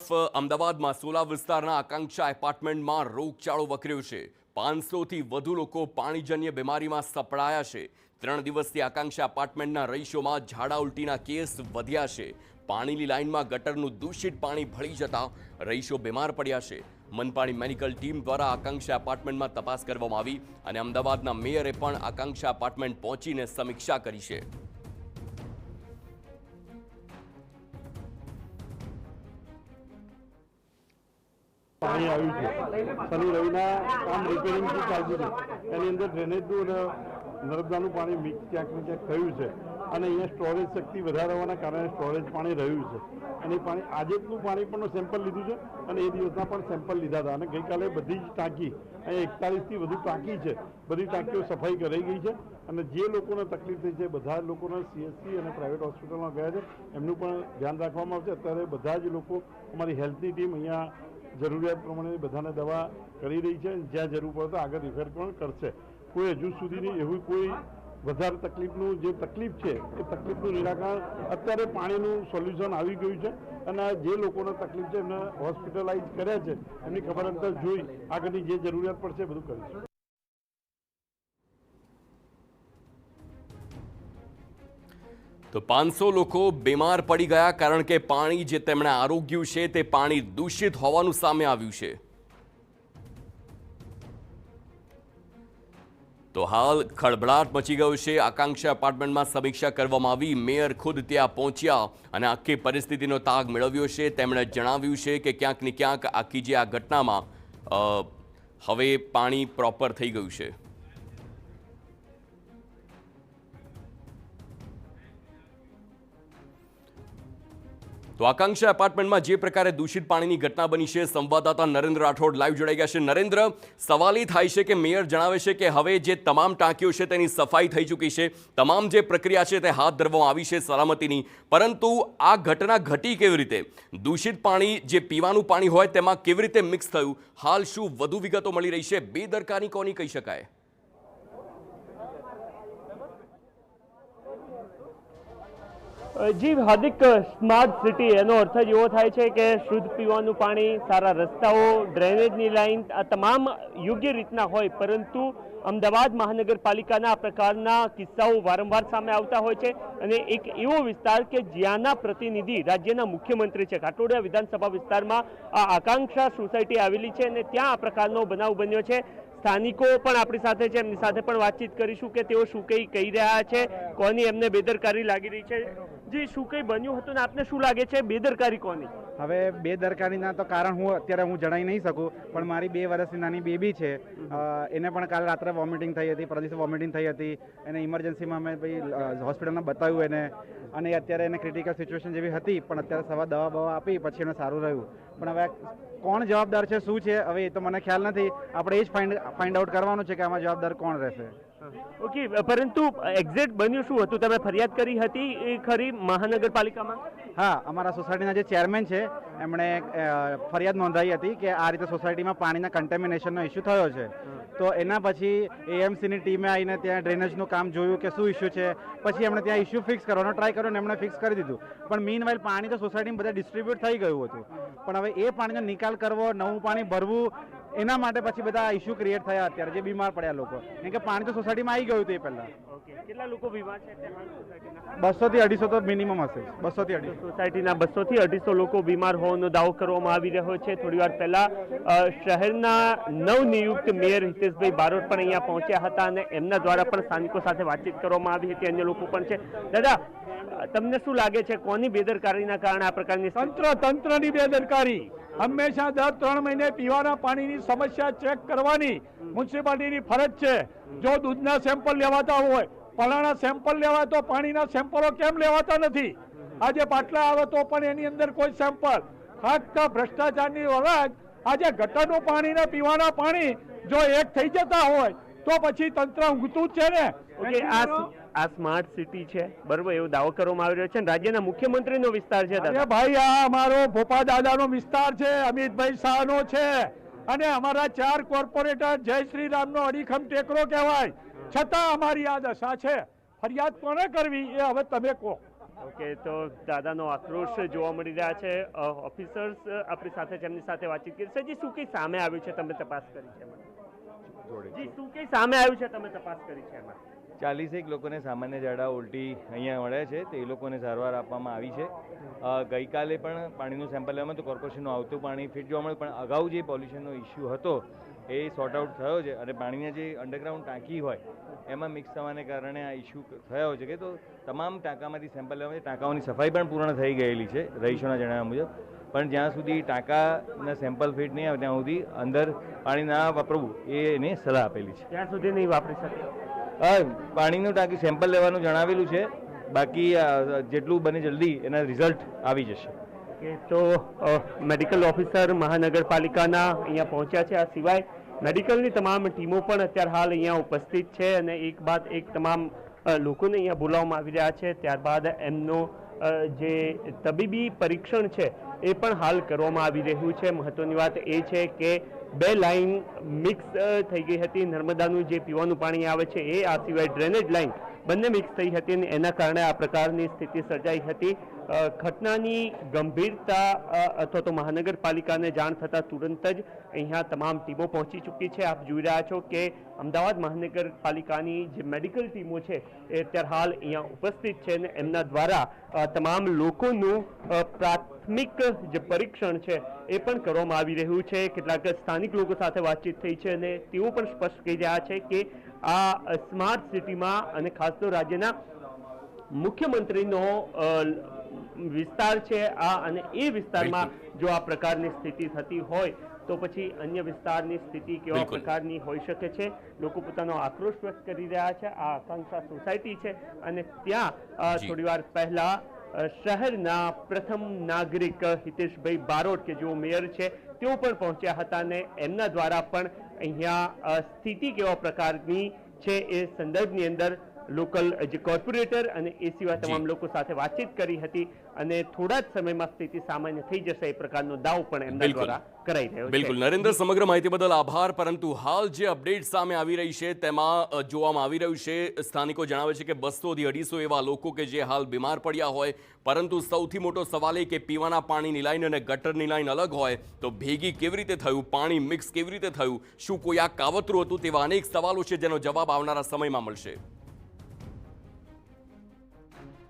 તરફ અમદાવાદમાં સોલા વિસ્તારના આકાંક્ષા એપાર્ટમેન્ટમાં રોગચાળો વકર્યો છે। 500થી વધુ લોકો પાણીજન્ય બીમારીમાં સપડાયા છે। 3 દિવસથી આકાંક્ષા એપાર્ટમેન્ટના રહીશોમાં ઝાડા ઉલટીના કેસ વધ્યા છે। પાણીની લાઇનમાં ગટરનું દૂષિત પાણી ભળી જતા રહીશો બીમાર પડ્યા છે। મનપાની મેડિકલ ટીમ દ્વારા આકાંક્ષા એપાર્ટમેન્ટમાં તપાસ કરવામાં આવી અને અમદાવાદના મેયરે પણ આકાંક્ષા એપાર્ટમેન્ટ પહોંચીને સમીક્ષા કરી છે। પાણી આવ્યું છે શનિ રવિના કામ રિપેરિંગથી ચાલતું હતું એની અંદર ડ્રેનેજનું અને નર્મદાનું પાણી મિક્સ ક્યાંક ને ક્યાંક થયું છે અને અહીંયા સ્ટોરેજ શક્તિ વધારે હોવાના કારણે સ્ટોરેજ પાણી રહ્યું છે અને પાણી આજેનું પાણી પણ સેમ્પલ લીધું છે અને એ દિવસના પણ સેમ્પલ લીધા હતા અને ગઈકાલે બધી જ ટાંકી અહીંયા 41થી વધુ ટાંકી છે બધી ટાંકીઓ સફાઈ કરાઈ ગઈ છે અને જે લોકોને તકલીફ થઈ છે બધા લોકોને CHC અને પ્રાઇવેટ હોસ્પિટલમાં ગયા છે એમનું પણ ધ્યાન રાખવામાં આવશે। અત્યારે બધા જ લોકો અમારી હેલ્થની ટીમ અહીંયા જરૂરિયાત પ્રમાણે બધાને દવા કરી રહી છે જ્યાં જરૂર પડે તો આગળ રિફેર પણ કરશે। કોઈ હજુ સુધીની એવું કોઈ વધારે તકલીફનું જે તકલીફ છે એ તકલીફનું નિરાકરણ અત્યારે પાણીનું સોલ્યુશન આવી ગયું છે અને જે લોકોને તકલીફ છે એમને હોસ્પિટલાઇઝ કર્યા છે એમની ખબર અંતર જોઈ આગળની જે જરૂરિયાત પડશે બધું કરીશું। તો 500 લોકો બીમાર પડી ગયા કારણ કે પાણી જે તેમણે આરોગ્યું છે તે પાણી દૂષિત હોવાનું સામે આવ્યું છે। તો હાલ ખળભળાટ મચી ગયો છે। આકાંક્ષા એપાર્ટમેન્ટમાં સમીક્ષા કરવામાં આવી। મેયર ખુદ ત્યાં પહોંચ્યા અને આખી પરિસ્થિતિનો તાગ મેળવ્યો છે। તેમણે જણાવ્યું છે કે ક્યાંક ને ક્યાંક આખી જે આ ઘટનામાં હવે પાણી પ્રોપર થઈ ગયું છે। તો આકાંક્ષા એપાર્ટમેન્ટમાં જે પ્રકારે દૂષિત પાણીની ઘટના બની છે સંવાદદાતા નરેન્દ્ર રાઠોડ લાઈવ જોડાઈ ગયા છે। નરેન્દ્ર, સવાલ એ થાય છે કે મેયર જણાવે છે કે હવે જે તમામ ટાંકીઓ છે તેની સફાઈ થઈ ચૂકી છે, તમામ જે પ્રક્રિયા છે તે હાથ ધરવામાં આવી છે સલામતીની, પરંતુ આ ઘટના ઘટી કેવી રીતે? દૂષિત પાણી જે પીવાનું પાણી હોય તેમાં કેવી રીતે મિક્સ થયું? હાલ શું વધુ વિગતો મળી રહી છે? બેદરકારી કોની કહી શકાય? જી હાર્દિક, સ્માર્ટ સિટી એનો અર્થ જ એવો થાય છે કે શુદ્ધ પીવાનું પાણી, સારા રસ્તાઓ, ડ્રેનેજની લાઇન આ તમામ યોગ્ય રીતના હોય, પરંતુ અમદાવાદ મહાનગરપાલિકાના આ પ્રકારના કિસ્સાઓ વારંવાર સામે આવતા હોય છે અને એક એવો વિસ્તાર કે જ્યાંના પ્રતિનિધિ રાજ્યના મુખ્યમંત્રી છે, કાટોડિયા વિધાનસભા વિસ્તારમાં આ આકાંક્ષા સોસાયટી આવેલી છે અને ત્યાં આ પ્રકારનો બનાવ બન્યો છે। સ્થાનિકો પણ આપણી સાથે છે, એમની સાથે પણ વાતચીત કરીશું કે તેઓ શું કંઈ કહી રહ્યા છે, કોની એમને બેદરકારી લાગી રહી છે। જી, શું કંઈ બન્યું હતું ને આપને શું લાગે છે બેદરકારી કોની? હવે બેદરકારીના તો કારણ અત્યારે હું જણાવી નહીં શકું, પણ મારી 2 વર્ષની નાની બેબી છે, એને પણ કાલે રાત્રે વોમિટિંગ થઈ હતી, પરમ દિવસે વોમિટિંગ થઈ હતી, એને ઇમરજન્સીમાં અમે ભાઈ હોસ્પિટલમાં બતાવ્યું એને, અને અત્યારે એને ક્રિટિકલ સિચ્યુએશન જેવી હતી, પણ અત્યારે સવાર દવા બવા આપી પછી એને સારું રહ્યું। પણ હવે કોણ જવાબદાર છે, શું છે, હવે એ તો મને ખ્યાલ નથી। આપણે એ જ ફાઇન્ડ આઉટ કરવાનું છે કે આમાં જવાબદાર કોણ રહેશે। ઓકે, પરંતુ એક્ઝેક્ટ બન્યું શું હતું? તમે ફરિયાદ કરી હતી એ ખરી મહાનગરપાલિકામાં? હા, અમારા સોસાયટીના જે ચેરમેન છે એમણે ફરિયાદ નોંધાવી હતી કે આ રીતે સોસાયટીમાં પાણીના કન્ટેમિનેશનનો ઇસ્યુ થયો છે। તો એના પછી AMCની ટીમે આવીને ત્યાં ડ્રેનેજનું કામ જોયું કે શું ઇસ્યુ છે, પછી એમણે ત્યાં ઇસ્યુ ફિક્સ કરવાનો ટ્રાય કર્યો અને એમણે ફિક્સ કરી દીધું। પણ મીનવાઇલ પાણી તો સોસાયટીમાં બધા ડિસ્ટ્રીબ્યુટ થઈ ગયું હતું, પણ હવે એ પાણીનો નિકાલ કરવો, નવું પાણી ભરવું, એના માટે પછી બધા ઇસ્યુ ક્રિએટ થયા અત્યારે, જે બીમાર પડ્યા લોકો, કેમ કે પાણી તો સોસાયટીમાં આવી ગયું હતું એ પહેલા। કેટલા લોકો બીમાર છે? 200 થી 250 તો મિનિમમ હશે। 200 થી 250 સોસાયટીના 200 થી 250 લોકો બીમાર હોવાનો દાવો કરવામાં આવી રહ્યો છે। થોડી વાર પહેલા શહેરના નવનિયુક્ત મેયર હિતેશભાઈ બારોટ પણ અહીંયા પહોંચ્યા હતા અને એમના દ્વારા પણ સ્થાનિકો સાથે વાતચીત કરવામાં આવી હતી, અન્ય લોકો પણ છે। દાદા, તમને શું લાગે છે કોની બેદરકારીના કારણે આ પ્રકારની? તંત્રની બેદરકારી। હંમેશા દર 3 મહિને પીવાના પાણીની સમસ્યા ચેક કરવાની મ્યુનિસિપાલિટીની ફરજ છે। જો દૂધના સેમ્પલ લેવાતા હોય, પલાણા સેમ્પલ લેવાય તો પાણીના સેમ્પલો કેમ લેવાતા નથી? આજે પાટલા આવે તો પણ એની અંદર કોઈ સેમ્પલ, ખાસ ભ્રષ્ટાચારની અલગ આજે ગટરનું પાણી ને પીવાના પાણી જો એક થઈ જતા હોય તો પછી તંત્ર ઊંઘતું જ છે ને। ઓકે, આ સ્માર્ટ સિટી છે બરોબર, એવો દાવો કરવામાં આવી રહ્યો છે, રાજ્યના મુખ્યમંત્રીનો વિસ્તાર છે। અરે ભાઈ, આ અમારો ભોપા દાદાનો વિસ્તાર છે, અમિતભાઈ શાહનો છે, અને અમારા 4 કોર્પોરેટર જય શ્રી રામનો અડીખમ ટેકરો કહેવાય, છતાં અમારી આ દશા છે। ફરિયાદ કોને કરવી એ હવે તમે કહો। ઓકે, તો દાદાનો આક્રોશ જોવા મળી રહ્યા છે. ઓફિસર્સ આપણી સાથે છે, એમની સાથે વાતચીત કરી. સરજી, શું કંઈ સામે આવ્યું છે, તમે તપાસ કરી છે એમાં? જી, શું કંઈ સામે આવ્યું છે, તમે તપાસ કરી છે એમાં? 41 લોકોને સામાન્ય ઝાડા ઉલટી અહીંયા મળ્યા છે, તો એ લોકોને સારવાર આપવામાં આવી છે. ગઈકાલે પણ પાણીનું સેમ્પલ લેવામાં તો કોર્પોરેશનનું આવતું પાણી ફિટ જોવા મળ્યું, પણ અગાઉ જે પોલ્યુશનનો ઇસ્યુ હતો એ સોર્ટ આઉટ થયો છે અને પાણીના જે અંડરગ્રાઉન્ડ ટાંકી હોય એમાં મિક્સ થવાને કારણે આ ઇસ્યુ થયો છે કે તો તમામ ટાંકામાંથી સેમ્પલ લેવામાં ટાંકાઓની સફાઈ પણ પૂર્ણ થઈ ગયેલી છે રહીશોના જણાવ્યા મુજબ. પણ જ્યાં સુધી ટાંકાના સેમ્પલ ફિટ નહીં આવે ત્યાં સુધી અંદર પાણી ના વાપરવું એ એને સલાહ આપેલી છે. ત્યાં સુધી નહીં વાપરી શકે. પાણીનું ટાંકી સેમ્પલ લેવાનું જણાવેલું છે, બાકી જેટલું બને જલ્દી એના રિઝલ્ટ આવી જશે. કે તો મેડિકલ ઓફિસર મહાનગરપાલિકાના અહીંયા પહોંચ્યા છે. આ સિવાય મેડિકલની તમામ ટીમો પણ અત્યારે હાલ અહીંયા ઉપસ્થિત છે અને એક બાદ એક તમામ લોકોને અહીંયા બોલાવવામાં આવી રહ્યા છે. ત્યારબાદ એમનો જે તબીબી પરીક્ષણ છે એ પણ હાલ કરવામાં આવી રહ્યું છે. મહત્વની વાત એ છે કે 2 લાઇન મિક્સ થઈ ગઈ હતી. નર્મદાનું જે પીવાનું પાણી આવે છે એ, આ સિવાય ડ્રેનેજ લાઇન બંને મિક્સ થઈ હતી અને એના કારણે આ પ્રકારની સ્થિતિ સર્જાઈ હતી. ઘટનાની ગંભીરતા અથવા તો મહાનગરપાલિકાને જાણ થતાં તુરંત જ અહીંયા તમામ ટીમો પહોંચી ચૂકી છે. આપ જોઈ રહ્યા છો કે અમદાવાદ મહાનગરપાલિકાની જે મેડિકલ ટીમો છે એ અત્યારે હાલ અહીંયા ઉપસ્થિત છે અને એમના દ્વારા તમામ લોકોનું પ્રાથમિક જે પરીક્ષણ છે એ પણ કરવામાં આવી રહ્યું છે. કેટલાક સ્થાનિક લોકો સાથે વાતચીત થઈ છે અને તેઓ પણ સ્પષ્ટ કહી રહ્યા છે કે આ સ્માર્ટ સિટીમાં અને ખાસ તો રાજ્યના મુખ્યમંત્રીનો વિસ્તાર છે આ, અને એ વિસ્તારમાં જો આ પ્રકારની સ્થિતિ થતી હોય તો પછી અન્ય વિસ્તારની સ્થિતિ કેવા પ્રકારની હોઈ શકે છે. લોકો પોતાનો આક્રોશ વ્યક્ત કરી રહ્યા છે. આ આકાંક્ષા સોસાયટી છે અને ત્યાં થોડીવાર પહેલા શહેરના પ્રથમ નાગરિક હિતેશભાઈ બારોટ કે જેઓ મેયર છે તેઓ પણ પહોંચ્યા હતા અને એમના દ્વારા પણ અહીંયા સ્થિતિ કેવા પ્રકારની છે એ સંદર્ભની અંદર લોકલ જે કોર્પોરેટર અને એ સિવાય તમામ લોકો સાથે વાતચીત કરી હતી અને થોડા જ સમયમાં સ્થિતિ સામાન્ય થઈ જશે એ પ્રકારનો દાવ પણ એમના દ્વારા કરાઈ રહ્યો છે. બિલકુલ નરેન્દ્ર, સમગ્ર માહિતી બદલ આભાર. પરંતુ હાલ જે અપડેટ સામે આવી રહી છે તેમાં જોવામાં આવી રહ્યું છે, સ્થાનિકો જણાવે છે કે 200 થી 250 એવા લોકો કે જે હાલ બીમાર પડ્યા હોય, પરંતુ સૌથી મોટો સવાલ એ કે પીવાના પાણીની લાઈન અને ગટરની લાઈન અલગ હોય તો ભેગી કેવી રીતે થયું, પાણી મિક્સ કેવી રીતે થયું, શું કોઈ આ કાવતરું હતું, તેવા અનેક સવાલો છે જેનો જવાબ આવનારા સમયમાં મળશે.